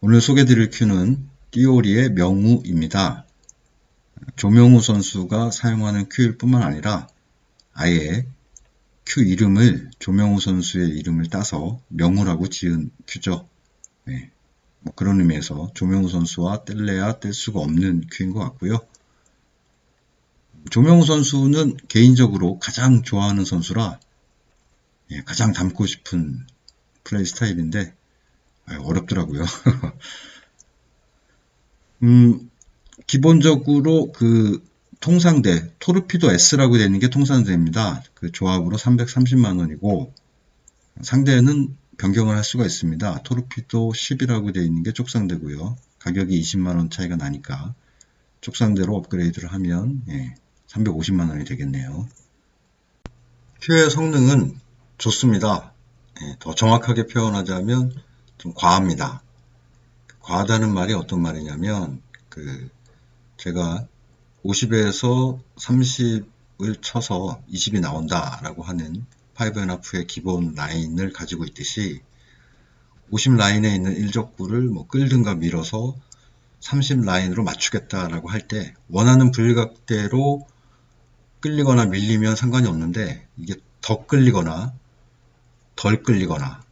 오늘 소개드릴 큐는 띠오리의 명우입니다. 조명우 선수가 사용하는 큐일 뿐만 아니라 아예 큐 이름을 조명우 선수의 이름을 따서 명우라고 지은 큐죠. 네. 그런 의미에서 조명우 선수와 뗄래야 뗄 수가 없는 큐인 것 같고요. 조명우 선수는 개인적으로 가장 좋아하는 선수라 가장 닮고 싶은 플레이 스타일인데 어렵더라고요. 기본적으로 그 통상대 토르피도 S라고 되어 있는 게 통상대입니다. 그 조합으로 330만원이고 상대는 변경을 할 수가 있습니다. 토르피도 10이라고 되어 있는 게 쪽상대고요. 가격이 20만원 차이가 나니까 쪽상대로 업그레이드를 하면 350만원이 되겠네요. 큐의 성능은 좋습니다. 더 정확하게 표현하자면 좀 과합니다. 과하다는 말이 어떤 말이냐면 제가 50에서 30을 쳐서 20이 나온다 라고 하는 5&1의 기본 라인을 가지고 있듯이 50 라인에 있는 일적구를 끌든가 밀어서 30 라인으로 맞추겠다 라고 할 때 원하는 분리각대로 끌리거나 밀리면 상관이 없는데 이게 더 끌리거나 덜 끌리거나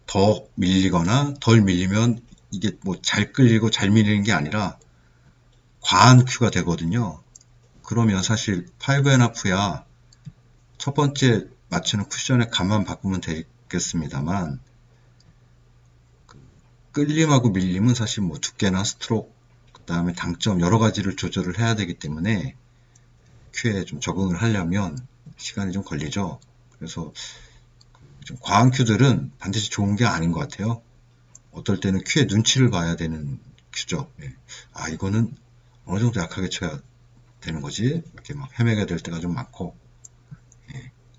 더 밀리거나 덜 밀리면 이게 잘 끌리고 잘 밀리는 게 아니라 과한 큐가 되거든요. 그러면 사실 5&1야 첫 번째 맞추는 쿠션의 값만 바꾸면 되겠습니다만 끌림하고 밀림은 사실 두께나 스트로크 그 다음에 당점 여러 가지를 조절을 해야 되기 때문에 큐에 좀 적응을 하려면 시간이 좀 걸리죠. 그래서 좀 과한 큐들은 반드시 좋은 게 아닌 것 같아요. 어떨 때는 큐의 눈치를 봐야 되는 큐죠. 이거는 어느 정도 약하게 쳐야 되는 거지. 이렇게 헤매게 될 때가 좀 많고,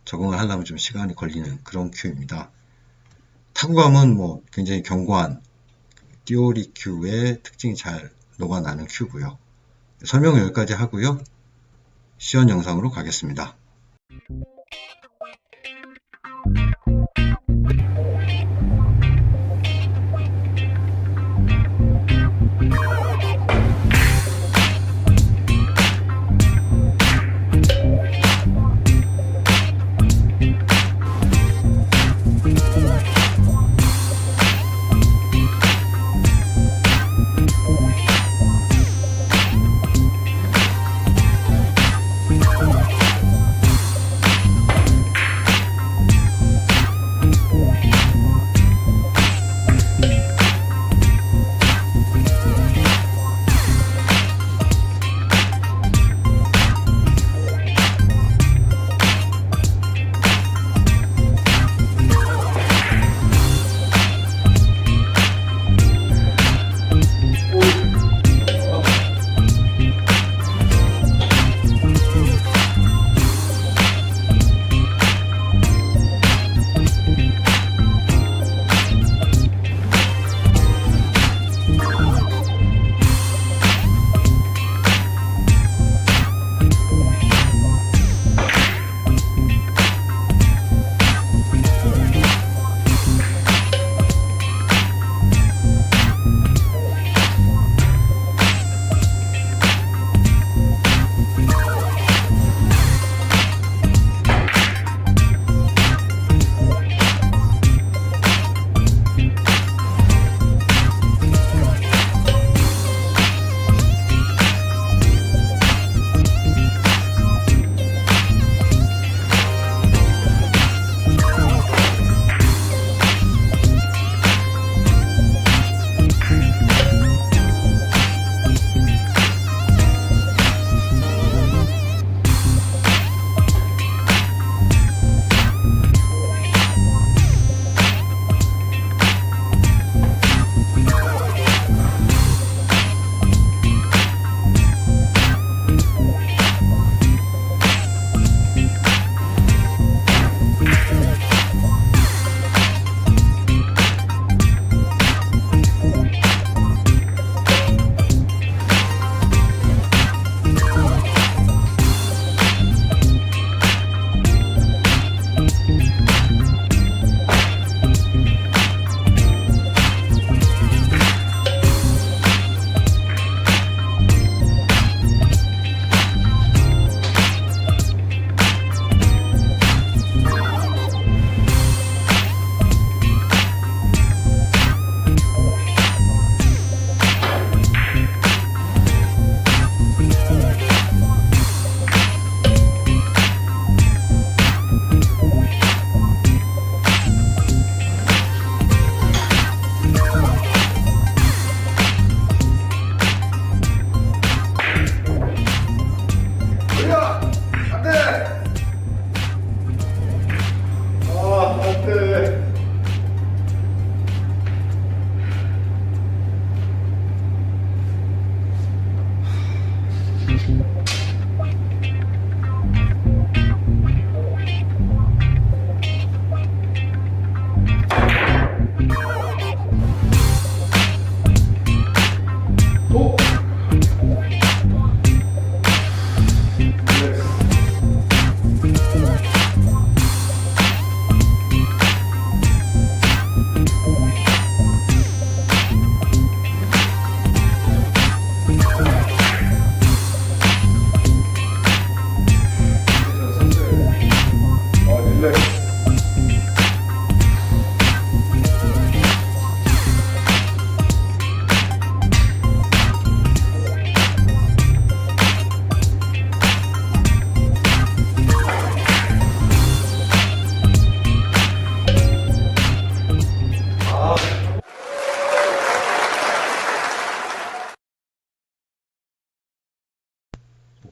적응을 하려면 좀 시간이 걸리는 그런 큐입니다. 타구감은 굉장히 견고한 띠오리 큐의 특징이 잘 녹아나는 큐고요. 설명 여기까지 하고요. 시연 영상으로 가겠습니다.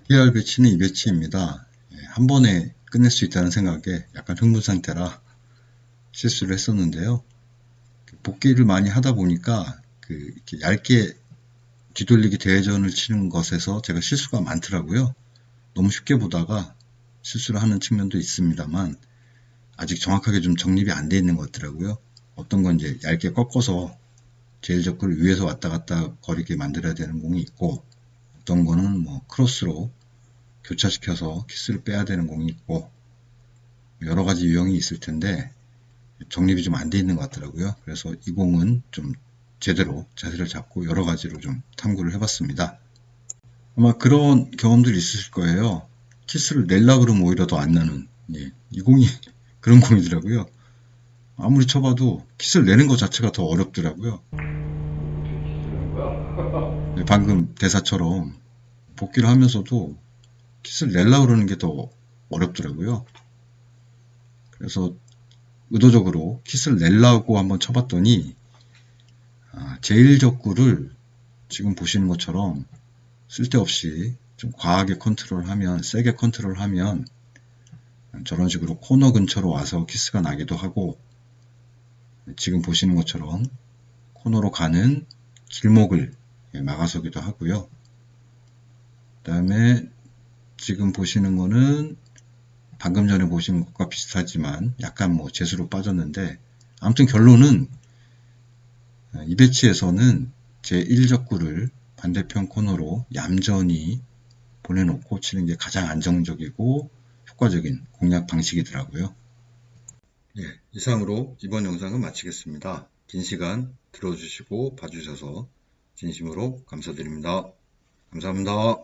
PBR 배치는 이 배치입니다. 한 번에 끝낼 수 있다는 생각에 약간 흥분 상태라 실수를 했었는데요. 복귀를 많이 하다 보니까 이렇게 얇게 뒤돌리기 대회전을 치는 것에서 제가 실수가 많더라고요. 너무 쉽게 보다가 실수를 하는 측면도 있습니다만 아직 정확하게 좀 정립이 안 돼 있는 것 같더라고요. 어떤 건 이제 얇게 꺾어서 제일 적구를 위에서 왔다 갔다 거리게 만들어야 되는 공이 있고, 어떤 거는 뭐 크로스로 교차시켜서 키스를 빼야 되는 공이 있고, 여러 가지 유형이 있을 텐데 정립이 좀 안 돼 있는 것 같더라고요. 그래서 이 공은 좀 제대로 자세를 잡고 여러 가지로 좀 탐구를 해봤습니다. 아마 그런 경험들이 있으실 거예요. 키스를 낼라 그러면 오히려 더 안 나는, 이 공이 그런 공이더라고요. 아무리 쳐봐도 키스를 내는 것 자체가 더 어렵더라고요. 방금 대사처럼 복귀를 하면서도 키스를 낼라 그러는 게 더 어렵더라고요. 그래서 의도적으로 키스를 내려고 한번 쳐봤더니 제1적구를 지금 보시는 것처럼 쓸데없이 좀 과하게 컨트롤하면, 세게 컨트롤하면 저런 식으로 코너 근처로 와서 키스가 나기도 하고, 지금 보시는 것처럼 코너로 가는 길목을 막아서기도 하고요. 그 다음에 지금 보시는 거는 방금 전에 보신 것과 비슷하지만 약간 뭐 재수로 빠졌는데, 아무튼 결론은 이 배치에서는 제1적구를 반대편 코너로 얌전히 보내놓고 치는 게 가장 안정적이고 효과적인 공략 방식이더라고요. 이상으로 이번 영상은 마치겠습니다. 긴 시간 들어주시고 봐주셔서 진심으로 감사드립니다. 감사합니다.